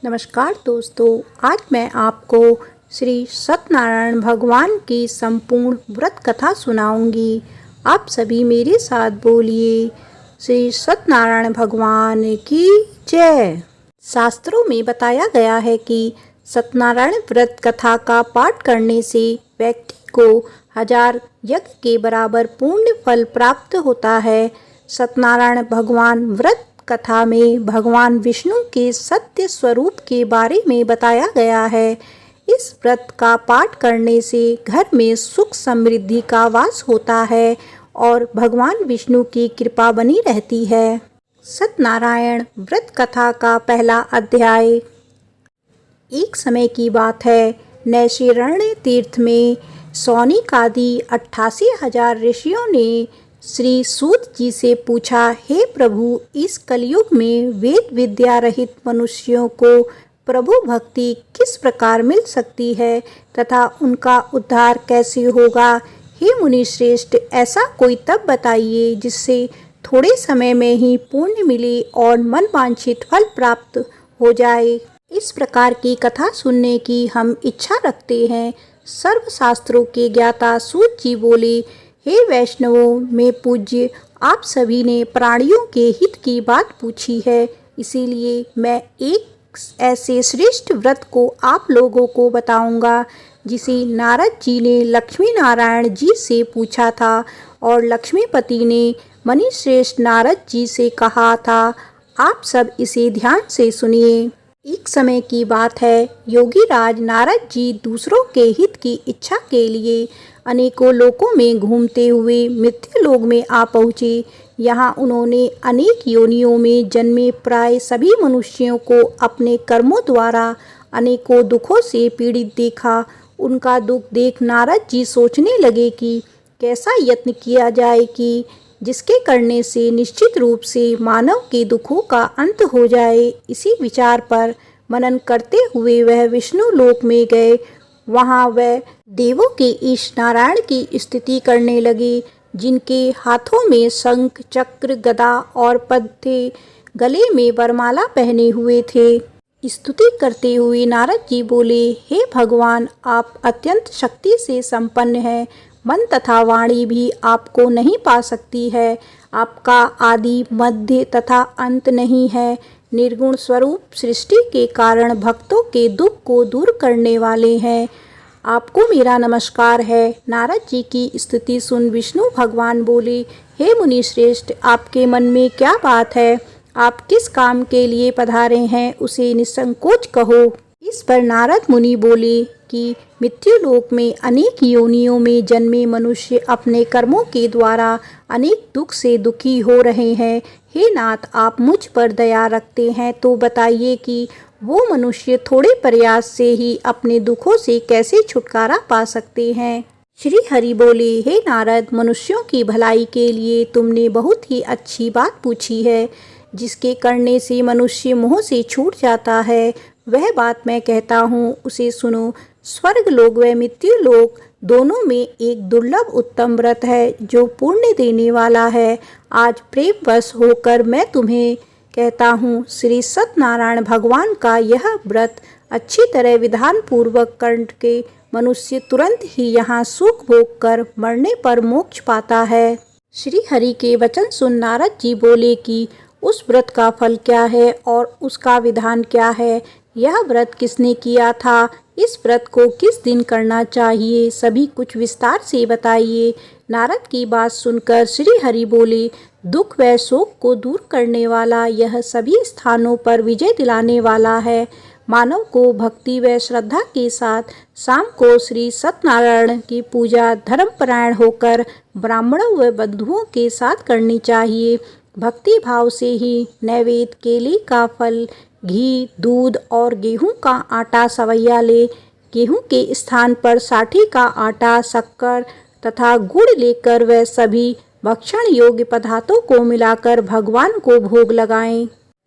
नमस्कार दोस्तों, आज मैं आपको श्री सत्यनारायण भगवान की संपूर्ण व्रत कथा सुनाऊंगी। आप सभी मेरे साथ बोलिए, श्री सत्यनारायण भगवान की जय। शास्त्रों में बताया गया है कि सत्यनारायण व्रत कथा का पाठ करने से व्यक्ति को 1000 यज्ञ के बराबर पुण्य फल प्राप्त होता है। सत्यनारायण भगवान व्रत कथा में भगवान विष्णु के सत्य स्वरूप के बारे में बताया गया है। इस व्रत का पाठ करने से घर में सुख समृद्धि का वास होता है और भगवान विष्णु की कृपा बनी रहती है। सत्यनारायण व्रत कथा का पहला अध्याय। एक समय की बात है, नैषिरण्य तीर्थ में सौनिक आदि 88,000 ऋषियों ने श्री सूत जी से पूछा, हे प्रभु, इस कलयुग में वेद विद्या रहित मनुष्यों को प्रभु भक्ति किस प्रकार मिल सकती है तथा उनका उद्धार कैसे होगा। हे मुनि श्रेष्ठ, ऐसा कोई तप बताइए जिससे थोड़े समय में ही पुण्य मिले और मन वांछित फल प्राप्त हो जाए। इस प्रकार की कथा सुनने की हम इच्छा रखते हैं। सर्वशास्त्रों के ज्ञाता सूत जी बोले, हे वैष्णवों में पूज्य, आप सभी ने प्राणियों के हित की बात पूछी है, इसीलिए मैं एक ऐसे श्रेष्ठ व्रत को आप लोगों को बताऊंगा जिसे नारद जी ने लक्ष्मी नारायण जी से पूछा था और लक्ष्मीपति ने मणि श्रेष्ठ नारद जी से कहा था। आप सब इसे ध्यान से सुनिए। एक समय की बात है, योगी राज नारद जी दूसरों के हित की इच्छा के लिए अनेकों लोकों में घूमते हुए मृत्युलोक में आ पहुँचे। यहाँ उन्होंने अनेक योनियों में जन्मे प्राय सभी मनुष्यों को अपने कर्मों द्वारा अनेकों दुखों से पीड़ित देखा। उनका दुख देख नारद जी सोचने लगे कि कैसा यत्न किया जाए कि जिसके करने से निश्चित रूप से मानव के दुखों का अंत हो जाए। इसी विचार पर मनन करते हुए वह विष्णु लोक में गए। वहाँ वह देवों के ईश नारायण की स्तुति करने लगे, जिनके हाथों में शंख चक्र गदा और पद्म थे, गले में वरमाला पहने हुए थे। स्तुति करते हुए नारद जी बोले, हे भगवान, आप अत्यंत शक्ति से संपन्न हैं। मन तथा वाणी भी आपको नहीं पा सकती है। आपका आदि मध्य तथा अंत नहीं है। निर्गुण स्वरूप सृष्टि के कारण भक्तों के दुख को दूर करने वाले हैं। आपको मेरा नमस्कार है। नारद जी की स्तुति सुन विष्णु भगवान बोले, हे मुनि श्रेष्ठ, आपके मन में क्या बात है? आप किस काम के लिए पधारे हैं, उसे निसंकोच कहो। इस पर नारद मुनि बोले कि मृत्युलोक में अनेक योनियों में जन्मे मनुष्य अपने कर्मों के द्वारा अनेक दुख से दुखी हो रहे हैं। हे नाथ, आप मुझ पर दया रखते हैं तो बताइए कि वो मनुष्य थोड़े प्रयास से ही अपने दुखों से कैसे छुटकारा पा सकते हैं। श्री हरि बोले, हे नारद, मनुष्यों की भलाई के लिए तुमने बहुत ही अच्छी बात पूछी है। जिसके करने से मनुष्य मोह से छूट जाता है, वह बात मैं कहता हूँ, उसे सुनो। स्वर्ग लोक व मृत्यु लोक दोनों में एक दुर्लभ उत्तम व्रत है जो पुण्य देने वाला है। आज प्रेमवश होकर मैं तुम्हें कहता हूँ, श्री सत्यनारायण भगवान का यह व्रत अच्छी तरह विधान पूर्वक करके मनुष्य तुरंत ही यहाँ सुख भोग कर मरने पर मोक्ष पाता है। श्री हरि के वचन सुन नारद जी बोले कि उस व्रत का फल क्या है और उसका विधान क्या है? यह व्रत किसने किया था? इस व्रत को किस दिन करना चाहिए? सभी कुछ विस्तार से बताइए। नारद की बात सुनकर श्री हरि बोले, दुख व शोक को दूर करने वाला यह सभी स्थानों पर विजय दिलाने वाला है। मानव को भक्ति व श्रद्धा के साथ शाम को श्री सत्यनारायण की पूजा धर्मपरायण होकर ब्राह्मणों व बंधुओं के साथ करनी चाहिए। भक्ति भाव से ही नैवेद्य केले का फल, घी, दूध और गेहूं का आटा सवैया ले। गेहूं के स्थान पर साठी का आटा, शक्कर तथा गुड़ लेकर वह सभी भक्षण योग्य पदार्थों को मिलाकर भगवान को भोग लगाएं।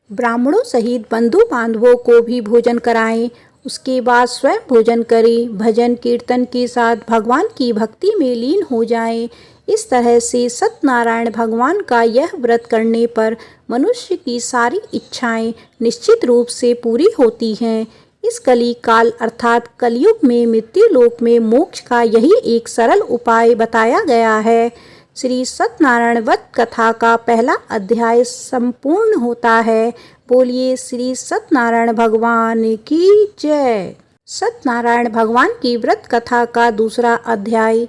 ब्राह्मणों सहित बंधु बांधवों को भी भोजन कराएं। उसके बाद स्वयं भोजन करें। भजन कीर्तन के साथ भगवान की भक्ति में लीन हो जाएं। इस तरह से सत्यनारायण भगवान का यह व्रत करने पर मनुष्य की सारी इच्छाएं निश्चित रूप से पूरी होती हैं। इस कली काल अर्थात कलयुग में मृत्यु लोक में मोक्ष का यही एक सरल उपाय बताया गया है। श्री सत्यनारायण व्रत कथा का पहला अध्याय संपूर्ण होता है। बोलिए श्री सत्यनारायण भगवान की जय। सत्यनारायण भगवान की व्रत कथा का दूसरा अध्याय।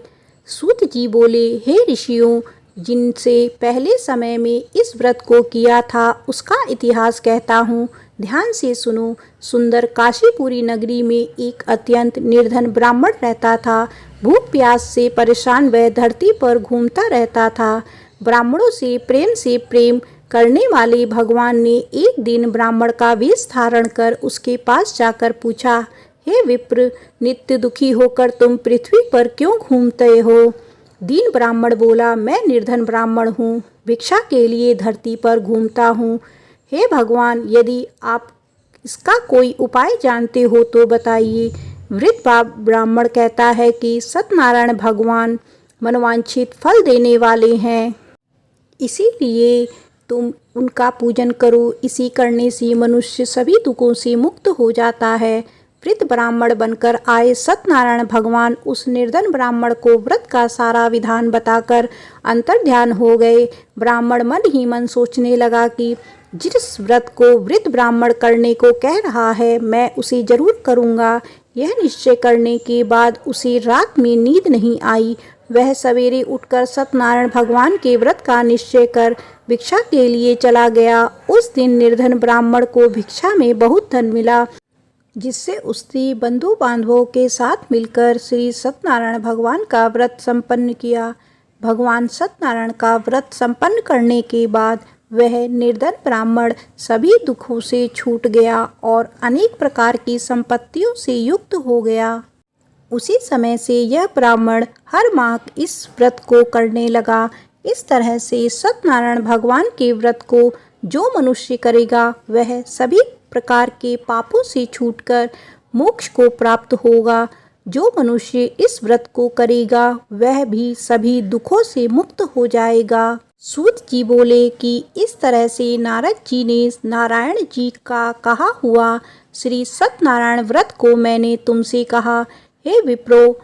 सूत जी बोले, हे ऋषियों, जिनसे पहले समय में इस व्रत को किया था उसका इतिहास कहता हूँ, ध्यान से सुनो। सुंदर काशीपुरी नगरी में एक अत्यंत निर्धन ब्राह्मण रहता था। भूख प्यास से परेशान वह धरती पर घूमता रहता था। ब्राह्मणों से प्रेम करने वाले भगवान ने एक दिन ब्राह्मण का वेश धारण कर उसके पास जाकर पूछा, हे विप्र, नित्य दुखी होकर तुम पृथ्वी पर क्यों घूमते हो? दीन ब्राह्मण बोला, मैं निर्धन ब्राह्मण हूँ, भिक्षा के लिए धरती पर घूमता हूँ। हे भगवान, यदि आप इसका कोई उपाय जानते हो तो बताइए। वृद्ध ब्राह्मण कहता है कि सत्यनारायण भगवान मनोवांछित फल देने वाले हैं, इसीलिए तुम उनका पूजन करो। इसी करने से मनुष्य सभी दुखों से मुक्त हो जाता है। वृद्ध ब्राह्मण बनकर आए सत्यनारायण भगवान उस निर्धन ब्राह्मण को व्रत का सारा विधान बताकर अंतर्ध्यान हो गए। ब्राह्मण मन ही मन सोचने लगा कि जिस व्रत को वृद्ध ब्राह्मण करने को कह रहा है, मैं उसे जरूर करूँगा। यह निश्चय करने के बाद उसे रात में नींद नहीं आई। वह सवेरे उठकर सत्यनारायण भगवान के व्रत का निश्चय कर भिक्षा के लिए चला गया। उस दिन निर्धन ब्राह्मण को भिक्षा में बहुत धन मिला, जिससे उसने बंधु बांधवों के साथ मिलकर श्री सत्यनारायण भगवान का व्रत संपन्न किया। भगवान सत्यनारायण का व्रत संपन्न करने के बाद वह निर्धन ब्राह्मण सभी दुखों से छूट गया और अनेक प्रकार की संपत्तियों से युक्त हो गया। उसी समय से यह ब्राह्मण हर माह इस व्रत को करने लगा। इस तरह से सत्यनारायण भगवान के व्रत को जो मनुष्य करेगा वह सभी प्रकार के पापों से छूटकर मोक्ष को प्राप्त होगा। जो मनुष्य इस व्रत को करेगा वह भी सभी दुखों से मुक्त हो जाएगा। सूत जी बोले कि इस तरह से नारद जी ने नारायण जी का कहा हुआ श्री सत्यनारायण व्रत को मैंने तुमसे कहा। हे विप्रो,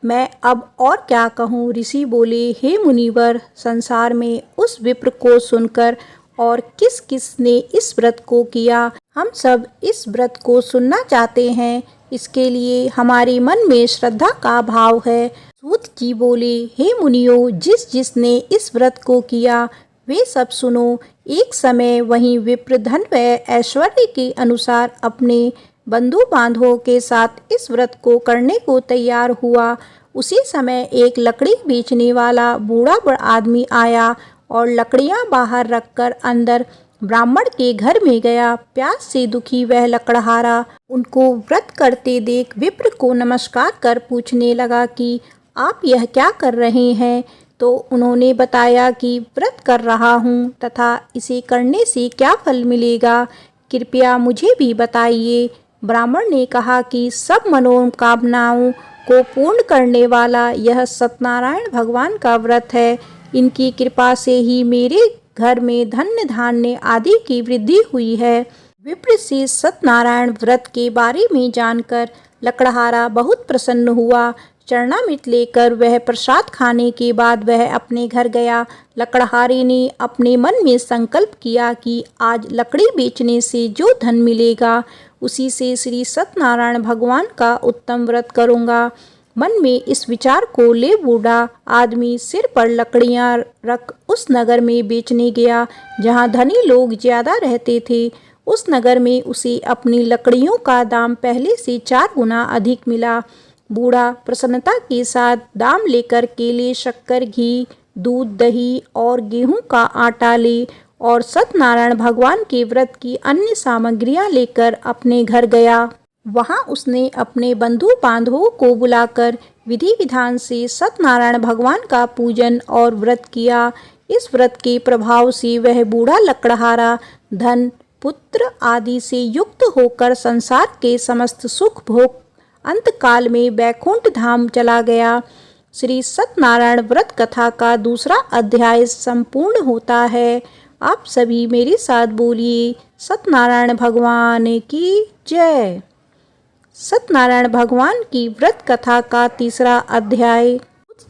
मैं अब और क्या कहूँ? ऋषि बोले, हे मुनिवर, संसार में उस विप्र को सुनकर और किस किस ने इस व्रत को किया, हम सब इस व्रत को सुनना चाहते हैं। इसके लिए हमारे मन में श्रद्धा का भाव है। सूत जी बोले, हे मुनियों, जिस जिसने इस व्रत को किया वे सब सुनो। एक समय वहीं विप्र धन व ऐश्वर्य के अनुसार अपने बंधु बांधवों के साथ इस व्रत को करने को तैयार हुआ। उसी समय एक लकड़ी बेचने वाला बूढ़ा आदमी आया और लकड़ियां बाहर रखकर अंदर ब्राह्मण के घर में गया। प्यास से दुखी वह लकड़हारा उनको व्रत करते देख विप्र को नमस्कार कर पूछने लगा कि आप यह क्या कर रहे हैं? तो उन्होंने बताया कि व्रत कर रहा हूँ तथा इसे करने से क्या फल मिलेगा, कृपया मुझे भी बताइए। ब्राह्मण ने कहा कि सब मनोकामनाओं को पूर्ण करने वाला यह सत्यनारायण भगवान का व्रत है। इनकी कृपा से ही मेरे घर में धन्य धान्य आदि की वृद्धि हुई है। विप्र से सत्यनारायण व्रत के बारे में जानकर लकड़हारा बहुत प्रसन्न हुआ। चरणामृत लेकर वह प्रसाद खाने के बाद वह अपने घर गया। लकड़हारे ने अपने मन में संकल्प किया कि आज लकड़ी बेचने से जो धन मिलेगा उसी से श्री सत्यनारायण भगवान का उत्तम व्रत करूँगा। मन में इस विचार को ले बूढ़ा आदमी सिर पर लकड़ियां रख उस नगर में बेचने गया जहां धनी लोग ज्यादा रहते थे। उस नगर में उसे अपनी लकड़ियों का दाम पहले से 4 गुना अधिक मिला। बूढ़ा प्रसन्नता के साथ दाम लेकर केले, शक्कर, घी, दूध, दही और गेहूं का आटा ले और सत्यनारायण भगवान के व्रत की अन्य सामग्रियां लेकर अपने घर गया। वहां उसने अपने बंधु बांधवों को बुलाकर विधि विधान से सत्यनारायण भगवान का पूजन और व्रत किया। इस व्रत के प्रभाव से वह बूढ़ा लकड़हारा धन, पुत्र आदि से युक्त होकर संसार के समस्त सुख भोग अंतकाल में बैकुंठ धाम चला गया। श्री सत्यनारायण व्रत कथा का दूसरा अध्याय संपूर्ण होता है। आप सभी मेरे साथ बोलिए, सत्यनारायण भगवान की जय। सत्यनारायण भगवान की व्रत कथा का तीसरा अध्याय।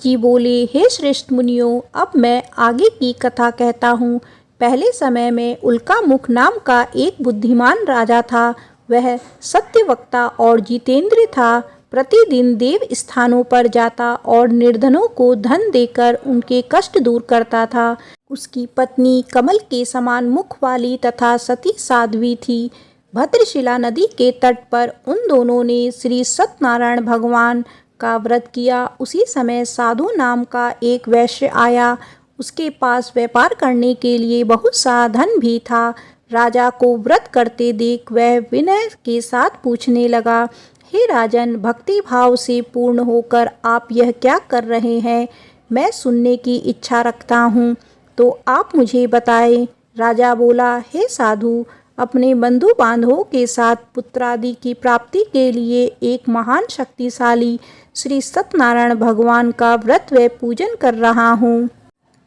जी बोले, हे श्रेष्ठ मुनियों, अब मैं आगे की कथा कहता हूँ। पहले समय में उल्कामुख नाम का एक बुद्धिमान राजा था। वह सत्यवक्ता और जितेंद्र था। प्रतिदिन देव स्थानों पर जाता और निर्धनों को धन देकर उनके कष्ट दूर करता था। उसकी पत्नी कमल के समान मुख वाली तथा सती साध्वी थी। भद्रशिला नदी के तट पर उन दोनों ने श्री सत्यनारायण भगवान का व्रत किया। उसी समय साधु नाम का एक वैश्य आया। उसके पास व्यापार करने के लिए बहुत सा धन भी था। राजा को व्रत करते देख वह विनय के साथ पूछने लगा, हे राजन, भक्ति भाव से पूर्ण होकर आप यह क्या कर रहे हैं? मैं सुनने की इच्छा रखता हूँ, तो आप मुझे बताएं। राजा बोला, हे साधु, अपने बंधु बांधवों के साथ पुत्रादि की प्राप्ति के लिए एक महान शक्तिशाली श्री सत्यनारायण भगवान का व्रत व पूजन कर रहा हूँ।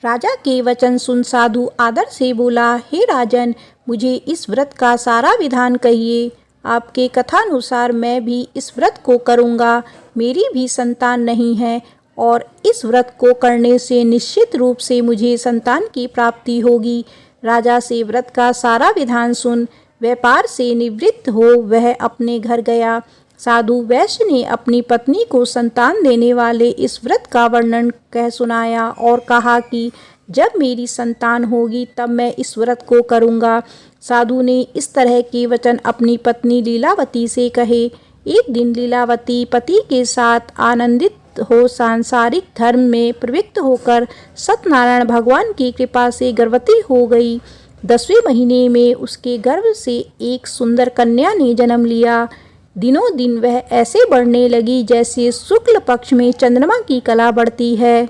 राजा के वचन सुन साधु आदर से बोला, हे राजन, मुझे इस व्रत का सारा विधान कहिए। आपके कथानुसार मैं भी इस व्रत को करूँगा। मेरी भी संतान नहीं है और इस व्रत को करने से निश्चित रूप से मुझे संतान की प्राप्ति होगी। राजा से व्रत का सारा विधान सुन व्यापार से निवृत्त हो वह अपने घर गया। साधु वैश्य ने अपनी पत्नी को संतान देने वाले इस व्रत का वर्णन कह सुनाया और कहा कि जब मेरी संतान होगी तब मैं इस व्रत को करूँगा। साधु ने इस तरह के वचन अपनी पत्नी लीलावती से कहे। एक दिन लीलावती पति के साथ आनंदित हो सांसारिक धर्म में प्रवृत्त होकर सत्यनारायण भगवान की कृपा से गर्भवती हो गई। 10वें महीने में उसके गर्भ से एक सुंदर कन्या ने जन्म लिया। दिनों दिन वह ऐसे बढ़ने लगी जैसे शुक्ल पक्ष में चंद्रमा की कला बढ़ती है।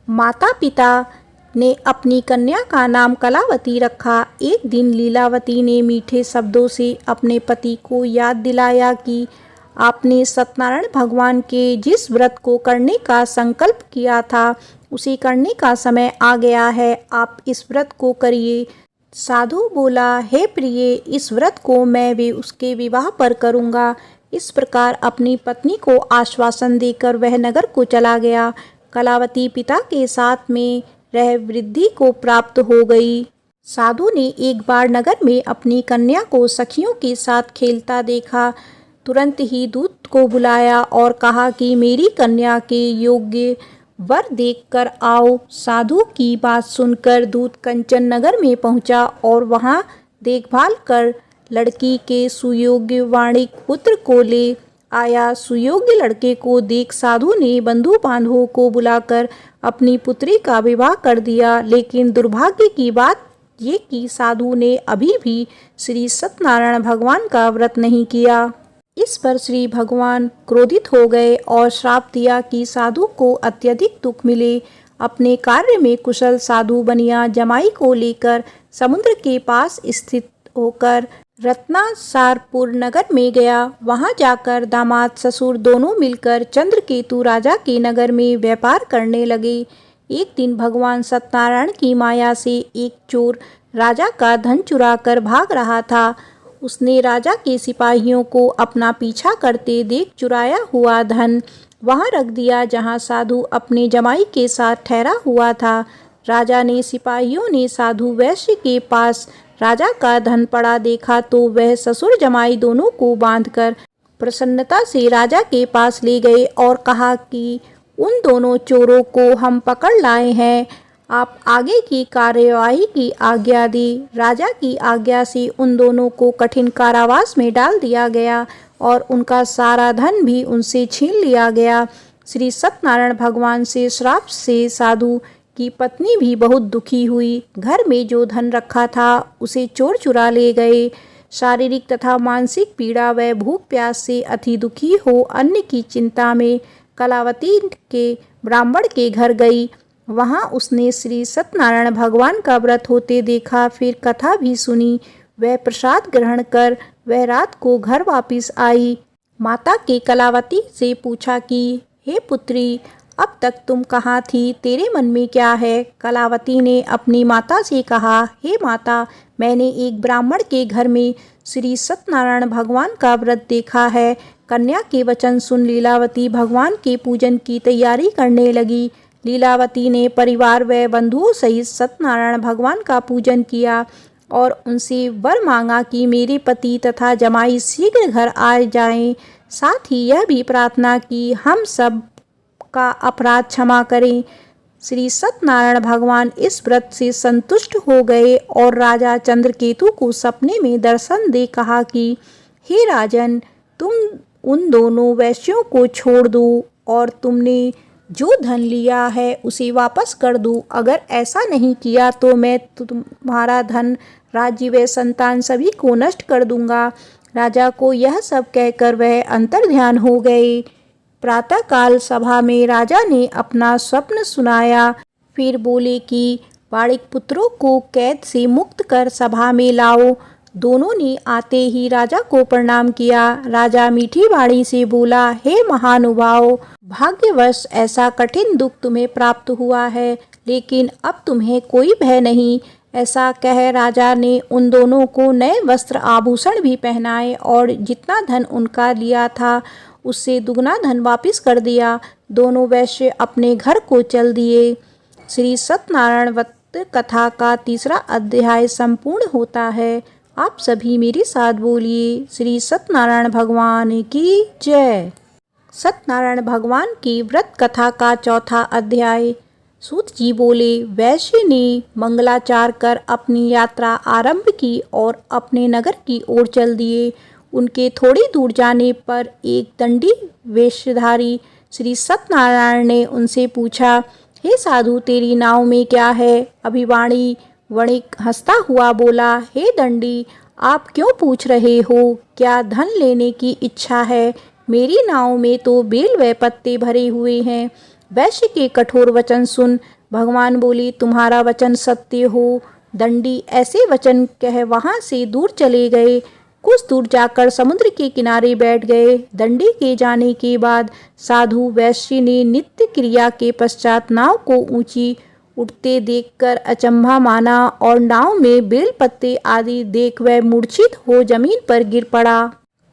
माता पिता ने अपनी कन्या का नाम कलावती रखा। एक दिन लीलावती ने मीठे शब्दों से अपने पति को याद दिलाया कि आपने सत्यनारायण भगवान के जिस व्रत को करने का संकल्प किया था उसे करने का समय आ गया है। आप इस व्रत को करिए। साधु बोला, हे प्रिय, इस व्रत को मैं भी उसके विवाह पर करूँगा। इस प्रकार अपनी पत्नी को आश्वासन देकर वह नगर को चला गया। कलावती पिता के साथ में रह वृद्धि को प्राप्त हो गई। साधु ने एक बार नगर में अपनी कन्या को सखियों के साथ खेलता देखा। तुरंत ही दूत को बुलाया और कहा कि मेरी कन्या के योग्य वर देखकर आओ। साधु की बात सुनकर दूत कंचन नगर में पहुंचा और वहां देखभाल कर लड़की के सुयोग्य वाणिक पुत्र को ले आया। सुयोग्य लड़के को देख साधु ने बंधु बांधवों को बुलाकर अपनी पुत्री का विवाह कर दिया। लेकिन दुर्भाग्य की बात ये कि साधु ने अभी भी श्री सत्यनारायण भगवान का व्रत नहीं किया। इस पर श्री भगवान क्रोधित हो गए और श्राप दिया कि साधु को अत्यधिक दुख मिले। अपने कार्य में कुशल साधु बनिया जमाई को लेकर समुद्र के पास स्थित होकर रत्नासारपुर नगर में गया। वहां जाकर दामाद ससुर दोनों मिलकर चंद्रकेतु राजा के नगर में व्यापार करने लगे। एक दिन भगवान सत्यनारायण की माया से एक चोर राजा का धन चुराकर भाग रहा था। उसने राजा के सिपाहियों को अपना पीछा करते देख चुराया हुआ धन वहां रख दिया जहां साधु अपने जमाई के साथ ठहरा हुआ था। राजा ने सिपाहियों ने साधु वैश्य के पास राजा का धन पड़ा देखा तो वह ससुर जमाई दोनों को बांधकर प्रसन्नता से राजा के पास ले गए और कहा कि उन दोनों चोरों को हम पकड़ लाए हैं। आप आगे की कार्यवाही की आज्ञा दी। राजा की आज्ञा से उन दोनों को कठिन कारावास में डाल दिया गया और उनका सारा धन भी उनसे छीन लिया गया। श्री सत्यनारायण भगवान से श्राप से साधु की पत्नी भी बहुत दुखी हुई। घर में जो धन रखा था उसे चोर चुरा ले गए। शारीरिक तथा मानसिक पीड़ा व भूख प्यास से अति दुखी हो अन्न की चिंता में कलावती के ब्राह्मण के घर गई। वहां उसने श्री सत्यनारायण भगवान का व्रत होते देखा। फिर कथा भी सुनी। वह प्रसाद ग्रहण कर वह रात को घर वापस आई। माता के कलावती से पूछा कि हे पुत्री, अब तक तुम कहाँ थी? तेरे मन में क्या है? कलावती ने अपनी माता से कहा, हे माता, मैंने एक ब्राह्मण के घर में श्री सत्यनारायण भगवान का व्रत देखा है। कन्या के वचन सुन लीलावती भगवान के पूजन की तैयारी करने लगी। लीलावती ने परिवार व बंधुओं सहित सत्यनारायण भगवान का पूजन किया और उनसे वर मांगा कि मेरे पति तथा जमाई शीघ्र घर आ जाएं। साथ ही यह भी प्रार्थना की हम सब का अपराध क्षमा करें। श्री सत्यनारायण भगवान इस व्रत से संतुष्ट हो गए और राजा चंद्रकेतु को सपने में दर्शन दे कहा कि हे राजन, तुम उन दोनों वैश्यों को छोड़ दो और तुमने जो धन लिया है उसे वापस कर दो। अगर ऐसा नहीं किया तो मैं तुम्हारा धन, राज्य व संतान सभी को नष्ट कर दूंगा। राजा को यह सब कहकर वह अंतर्ध्यान हो गए। प्रातःकाल सभा में राजा ने अपना स्वप्न सुनाया। फिर बोले कि वाणिक पुत्रों को कैद से मुक्त कर सभा में लाओ। दोनों ने आते ही राजा को प्रणाम किया। राजा मीठी वाणी से बोला, हे महानुभाव, भाग्यवश ऐसा कठिन दुख तुम्हें प्राप्त हुआ है, लेकिन अब तुम्हें कोई भय नहीं। ऐसा कह राजा ने उन दोनों को नए वस्त्र आभूषण भी पहनाए और जितना धन उनका लिया था उससे दुगना धन वापस कर दिया। दोनों वैश्य अपने घर को चल दिए। श्री सत्यनारायण व्रत कथा का तीसरा अध्याय संपूर्ण होता है। आप सभी मेरे साथ बोलिए, श्री सत्यनारायण भगवान की जय। सत्यनारायण भगवान की व्रत कथा का चौथा अध्याय। सूत जी बोले, वैश्य ने मंगलाचार कर अपनी यात्रा आरंभ की और अपने नगर की ओर चल दिए। उनके थोड़ी दूर जाने पर एक दंडी वेशधारी श्री सत्यनारायण ने उनसे पूछा, हे साधु, तेरी नाव में क्या है? अभिवाणी वणिक हंसता हुआ बोला, हे दंडी, आप क्यों पूछ रहे हो? क्या धन लेने की इच्छा है? मेरी नाव में तो बेल व पत्ते भरे हुए हैं। वैश्य के कठोर वचन सुन भगवान बोले, तुम्हारा वचन सत्य हो। दंडी ऐसे वचन कह वहां से दूर चले गए। कुछ दूर जाकर समुद्र के किनारे बैठ गए। दंडी के जाने के बाद साधु वैश्य ने नित्य क्रिया के पश्चात नाव को ऊंची उठते देखकर अचंभा माना और नाव में बेल पत्ते आदि देख वह मूर्छित हो जमीन पर गिर पड़ा।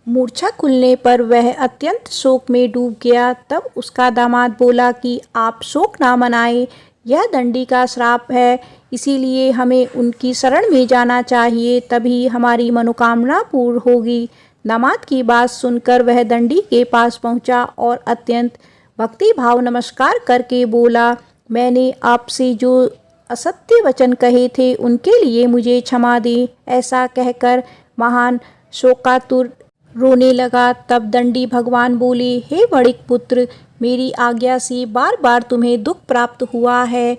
मूर्छा खुलने पर वह अत्यंत शोक में डूब गया। तब उसका दामाद बोला कि आप शोक ना मनाएं, यह दंडी का श्राप है, इसीलिए हमें उनकी शरण में जाना चाहिए, तभी हमारी मनोकामना पूर्ण होगी। दामाद की बात सुनकर वह दंडी के पास पहुंचा और अत्यंत भक्ति भाव नमस्कार करके बोला, मैंने आपसे जो असत्य वचन कहे थे उनके लिए मुझे क्षमा दें। ऐसा कहकर महान शोकातुर रोने लगा। तब दंडी भगवान बोले, हे वणिक पुत्र, मेरी आज्ञा से बार बार तुम्हें दुख प्राप्त हुआ है,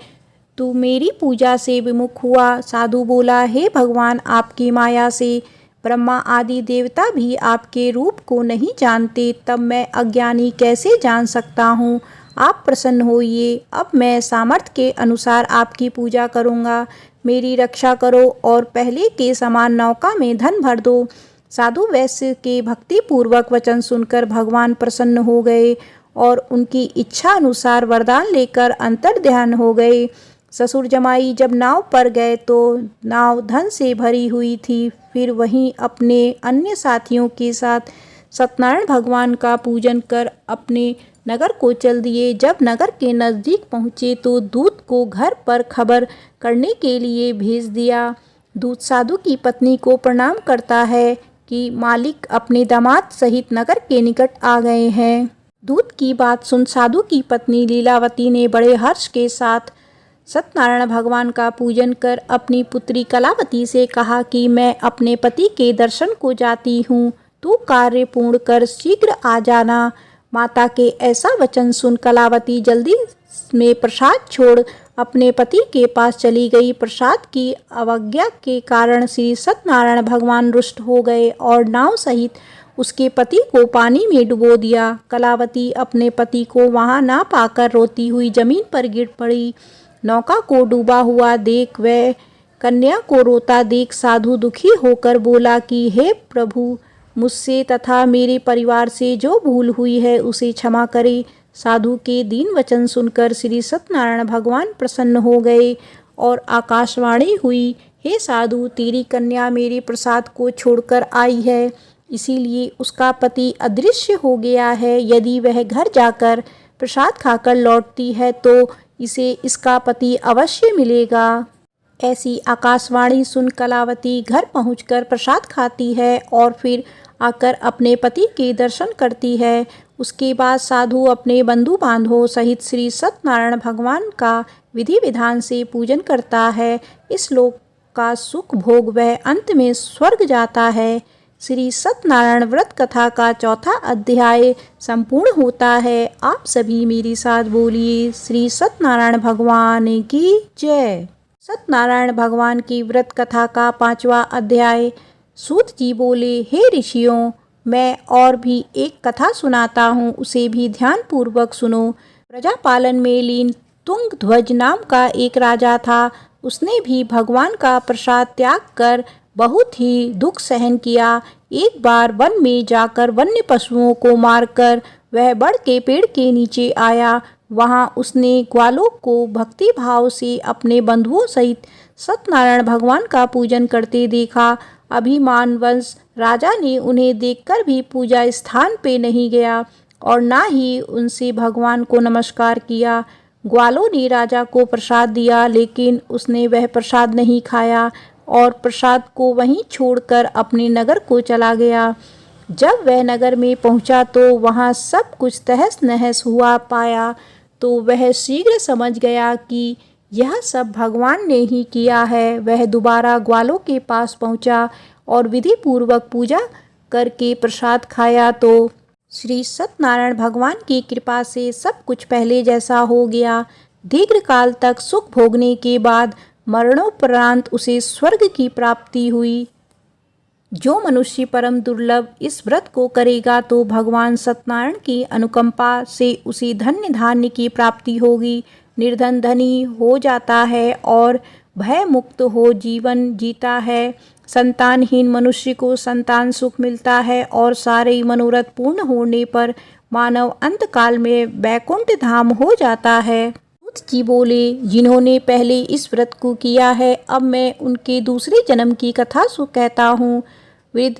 तू मेरी पूजा से विमुख हुआ। साधु बोला, हे भगवान, आपकी माया से ब्रह्मा आदि देवता भी आपके रूप को नहीं जानते, तब मैं अज्ञानी कैसे जान सकता हूँ। आप प्रसन्न होइए, अब मैं सामर्थ्य के अनुसार आपकी पूजा करूँगा। मेरी रक्षा करो और पहले के समान नौका में धन भर दो। साधु वैश्य के भक्ति पूर्वक वचन सुनकर भगवान प्रसन्न हो गए और उनकी इच्छा अनुसार वरदान लेकर अंतर्ध्यान हो गए। ससुर जमाई जब नाव पर गए तो नाव धन से भरी हुई थी। फिर वहीं अपने अन्य साथियों के साथ सत्यनारायण भगवान का पूजन कर अपने नगर को चल दिए। जब नगर के नज़दीक पहुँचे तो दूत को घर पर खबर करने के लिए भेज दिया। दूत साधु की पत्नी को प्रणाम करता है कि मालिक अपने दामाद सहित नगर के निकट आ गए हैं। दूत की बात सुन साधु की पत्नी लीलावती ने बड़े हर्ष के साथ सत्यनारायण भगवान का पूजन कर अपनी पुत्री कलावती से कहा कि मैं अपने पति के दर्शन को जाती हूँ, तू कार्य पूर्ण कर शीघ्र आ जाना। माता के ऐसा वचन सुन कलावती जल्दी में प्रसाद छोड़ अपने पति के पास चली गई। प्रसाद की अवज्ञा के कारण श्री सत्यनारायण भगवान रुष्ट हो गए और नाव सहित उसके पति को पानी में डुबो दिया। कलावती अपने पति को वहां ना पाकर रोती हुई जमीन पर गिर पड़ी। नौका को डूबा हुआ देख वह कन्या को रोता देख साधु दुखी होकर बोला कि हे प्रभु, मुझसे तथा मेरे परिवार से जो भूल हुई है उसे क्षमा करें। साधु के दीन वचन सुनकर श्री सत्यनारायण भगवान प्रसन्न हो गए और आकाशवाणी हुई, हे साधु, तेरी कन्या मेरे प्रसाद को छोड़कर आई है, इसीलिए उसका पति अदृश्य हो गया है। यदि वह घर जाकर प्रसाद खाकर लौटती है तो इसे इसका पति अवश्य मिलेगा। ऐसी आकाशवाणी सुन कलावती घर पहुंचकर प्रसाद खाती है और फिर आकर अपने पति के दर्शन करती है। उसके बाद साधु अपने बंधु बांधवों सहित श्री सत्यनारायण भगवान का विधि विधान से पूजन करता है। इस लोक का सुख भोग वह अंत में स्वर्ग जाता है। श्री सत्यनारायण व्रत कथा का चौथा अध्याय संपूर्ण होता है। आप सभी मेरे साथ बोलिए, श्री सत्यनारायण भगवान की जय। सत्यनारायण भगवान की व्रत कथा का पांचवा अध्याय। सूत जी बोले, हे ऋषियों, मैं और भी एक कथा सुनाता हूँ, उसे भी ध्यान पूर्वक सुनो। प्रजापालन में लीन तुंगध्वज नाम का एक राजा था। उसने भी भगवान का प्रसाद त्याग कर बहुत ही दुख सहन किया। एक बार वन में जाकर वन्य पशुओं को मारकर वह बड़ के पेड़ के नीचे आया। वहां उसने ग्वालों को भक्ति भाव से अपने बंधुओं सहित सत्यनारायण भगवान का पूजन करते देखा। अभिमानवश राजा ने उन्हें देखकर भी पूजा स्थान पे नहीं गया और ना ही उनसे भगवान को नमस्कार किया। ग्वालों ने राजा को प्रसाद दिया, लेकिन उसने वह प्रसाद नहीं खाया और प्रसाद को वहीं छोड़कर अपने नगर को चला गया। जब वह नगर में पहुंचा तो वहां सब कुछ तहस नहस हुआ पाया तो वह शीघ्र समझ गया कि यह सब भगवान ने ही किया है। वह दोबारा ग्वालों के पास पहुंचा और विधि पूर्वक पूजा करके प्रसाद खाया तो श्री सत्यनारायण भगवान की कृपा से सब कुछ पहले जैसा हो गया। दीर्घकाल तक सुख भोगने के बाद मरणोपरांत उसे स्वर्ग की प्राप्ति हुई। जो मनुष्य परम दुर्लभ इस व्रत को करेगा तो भगवान सत्यनारायण की अनुकंपा से उसे धन्य धान्य की प्राप्ति होगी, निर्धन धनी हो जाता है और भय मुक्त हो जीवन जीता है। संतानहीन मनुष्य को संतान सुख मिलता है और सारे मनोरथ पूर्ण होने पर मानव अंतकाल में वैकुंठ धाम हो जाता है। सूत जी बोले, जिन्होंने पहले इस व्रत को किया है, अब मैं उनके दूसरे जन्म की कथा कहता हूँ। वृद्ध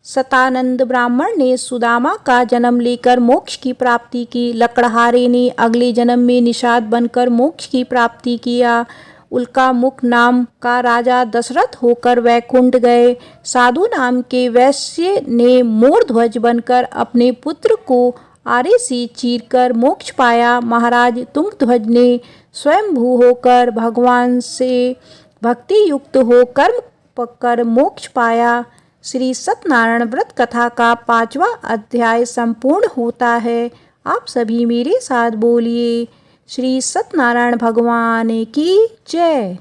सतानंद ब्राह्मण ने सुदामा का जन्म लेकर मोक्ष की प्राप्ति की। लकड़हारे ने अगले जन्म में निषाद बनकर मोक्ष की प्राप्ति किया। उल्का मुख नाम का राजा दशरथ होकर वैकुंठ गए। साधु नाम के वैश्य ने मोरध्वज बनकर अपने पुत्र को आरे से चीरकर मोक्ष पाया। महाराज तुंगध्वज ने स्वयंभू होकर भगवान से भक्ति युक्त हो कर्म कर मोक्ष पाया। श्री सत्यनारायण व्रत कथा का पांचवा अध्याय संपूर्ण होता है। आप सभी मेरे साथ बोलिए, श्री सत्यनारायण भगवान की जय।